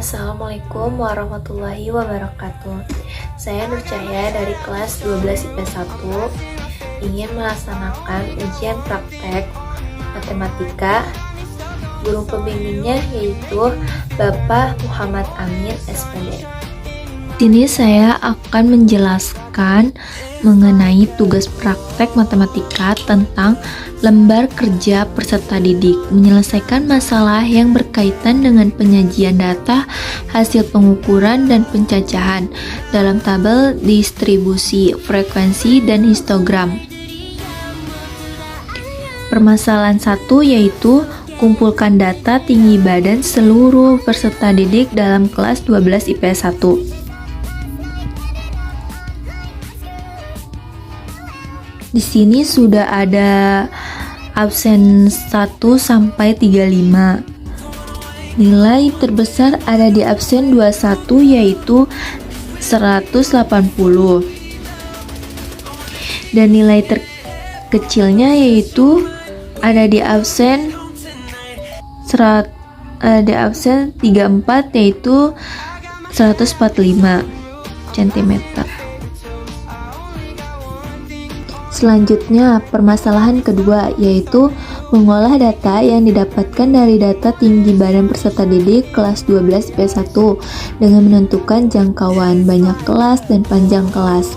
Assalamualaikum warahmatullahi wabarakatuh. Saya Nur Cahya dari kelas 12 IP 1 ingin melaksanakan ujian praktek matematika. Guru pembimbingnya yaitu Bapak Muhammad Amin SPD. Di sini saya akan menjelaskan mengenai tugas praktek matematika tentang lembar kerja peserta didik, menyelesaikan masalah yang berkaitan dengan penyajian data, hasil pengukuran dan pencacahan dalam tabel distribusi, frekuensi, dan histogram. Permasalahan 1 yaitu kumpulkan data tinggi badan seluruh peserta didik dalam kelas 12 IPS 1. Di sini sudah ada absen 1 sampai 35. Nilai terbesar ada di absen 21 yaitu 180. Dan nilai terkecilnya yaitu ada di absen 34 yaitu 145 cm. Selanjutnya, permasalahan kedua yaitu mengolah data yang didapatkan dari data tinggi badan peserta didik kelas 12 IPS 1 dengan menentukan jangkauan banyak kelas dan panjang kelas.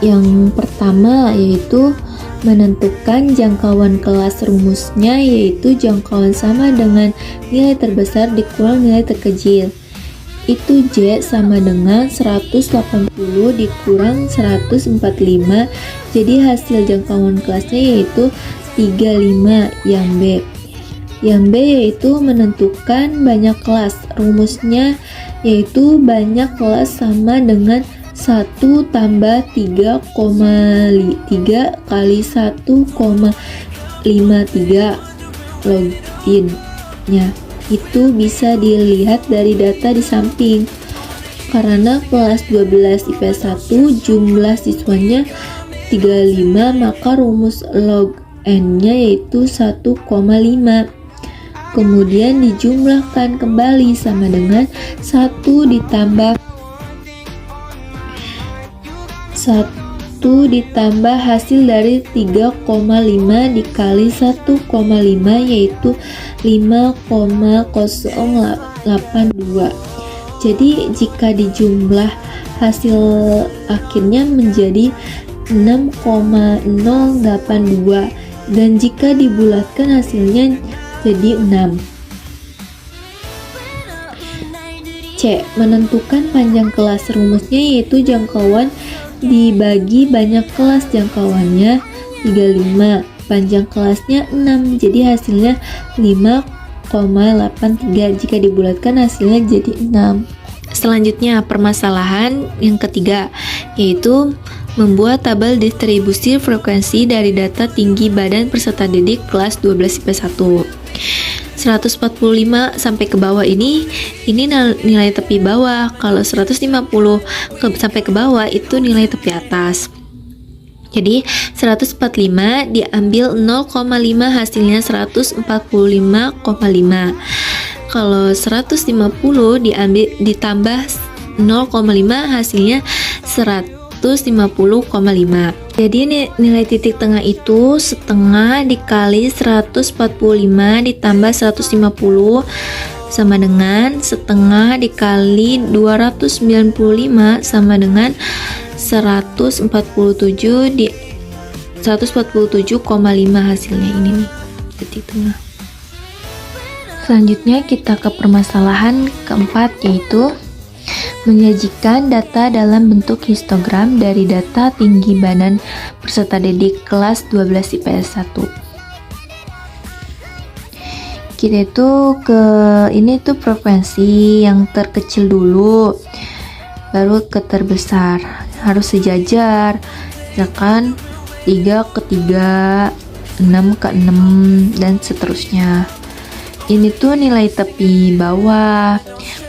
Yang pertama yaitu menentukan jangkauan kelas, rumusnya yaitu jangkauan sama dengan nilai terbesar dikurang nilai terkecil. Itu J sama dengan 180 dikurang 145, jadi hasil jangkauan kelasnya yaitu 35. Yang B yaitu menentukan banyak kelas, rumusnya yaitu banyak kelas sama dengan 1 tambah 3,3 kali 1,53 loginnya. Itu bisa dilihat dari data di samping. Karena kelas 12 IPS 1 jumlah siswanya 35, maka rumus log n-nya yaitu 1,5. Kemudian dijumlahkan kembali sama dengan 1 ditambah hasil dari 3,5 dikali 1,5 yaitu 5,082. Jadi jika dijumlah hasil akhirnya menjadi 6,082 dan jika dibulatkan hasilnya jadi 6. C. Menentukan panjang kelas, rumusnya yaitu jangkauan dibagi banyak kelas, jangkauannya 35, panjang kelasnya 6, jadi hasilnya 5,83, jika dibulatkan hasilnya jadi 6. Selanjutnya permasalahan yang ketiga yaitu membuat tabel distribusi frekuensi dari data tinggi badan peserta didik kelas 12 IPS 1. 145 sampai ke bawah ini nilai tepi bawah. Kalau 150 sampai ke bawah itu nilai tepi atas. Jadi 145 diambil 0,5 hasilnya 145,5. Kalau 150 ditambah 0,5 hasilnya 150,5. Jadi nilai titik tengah itu setengah dikali 145 ditambah 150 sama dengan setengah dikali 295 sama dengan 147,5 hasilnya ini nih titik tengah. Selanjutnya kita ke permasalahan keempat yaitu menyajikan data dalam bentuk histogram dari data tinggi badan peserta didik kelas 12 IPS 1. Kita itu ini tuh frekuensi yang terkecil dulu, baru ke terbesar, harus sejajar, misalkan 3 ke 3, 6 ke 6, dan seterusnya. Ini tuh nilai tepi bawah,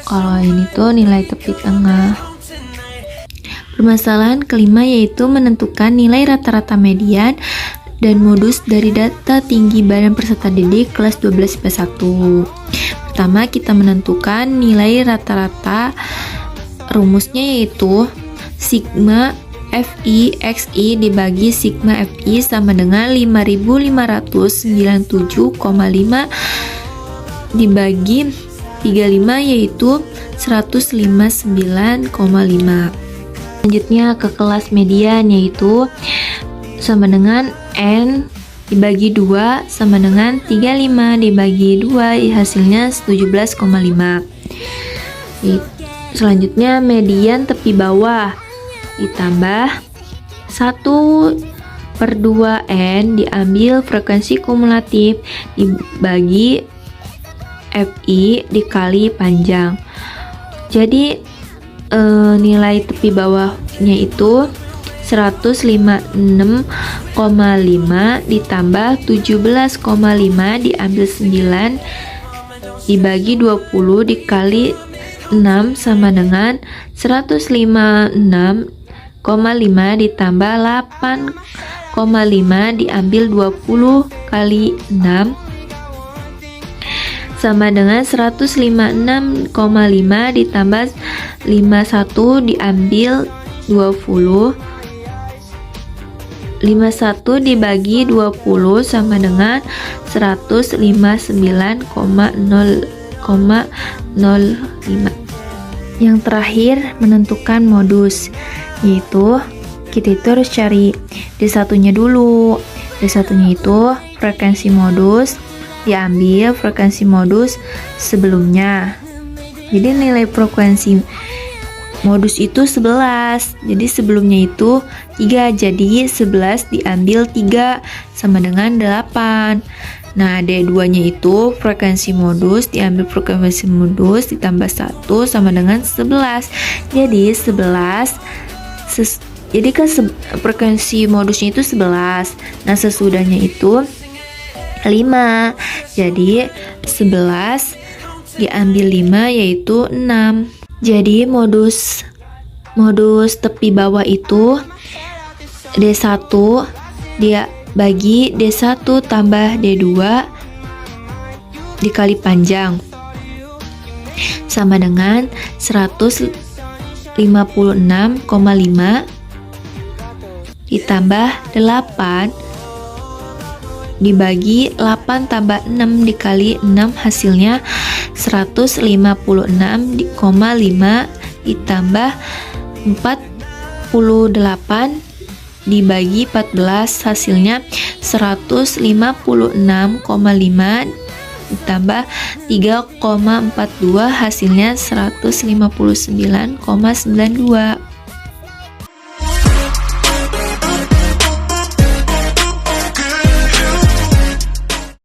kalau ini tuh nilai tepi tengah. Permasalahan kelima yaitu menentukan nilai rata-rata median dan modus dari data tinggi badan peserta didik kelas 12 IPS 1. Pertama, kita menentukan nilai rata-rata. Rumusnya yaitu sigma FI XI dibagi sigma FI sama dengan 5597,5 dibagi 35, yaitu 159,5. Selanjutnya ke kelas median, yaitu sama dengan N dibagi 2 sama dengan 35 dibagi 2, hasilnya 17,5. Selanjutnya median tepi bawah ditambah 1/2N diambil frekuensi kumulatif dibagi FI dikali panjang. Jadi nilai tepi bawahnya itu 156,5 ditambah 17,5 diambil 9 dibagi 20 dikali 6 sama dengan 156,5 ditambah 8,5 diambil 20 kali 6 sama dengan 156,5 ditambah 51 diambil 20. 51 dibagi 20 sama dengan 159,005. Yang terakhir, menentukan modus, yaitu kita itu harus cari D1-nya dulu. D1-nya itu frekuensi modus, diambil frekuensi modus sebelumnya. Jadi nilai frekuensi modus itu 11. Jadi sebelumnya itu 3. Jadi 11 diambil 3 sama dengan 8. Nah, D2-nya itu frekuensi modus diambil frekuensi modus ditambah 1 sama dengan 11. Jadi 11 jadi kan frekuensi modusnya itu 11. Nah, sesudahnya itu 5. Jadi 11 diambil 5 yaitu 6. Jadi modus tepi bawah itu D1 dia bagi D1 tambah D2 dikali panjang sama dengan 156,5 ditambah 8 dibagi 8 tambah 6 dikali 6, hasilnya 156,5 ditambah 48 dibagi 14, hasilnya 156,5 ditambah 3,42, hasilnya 159,92.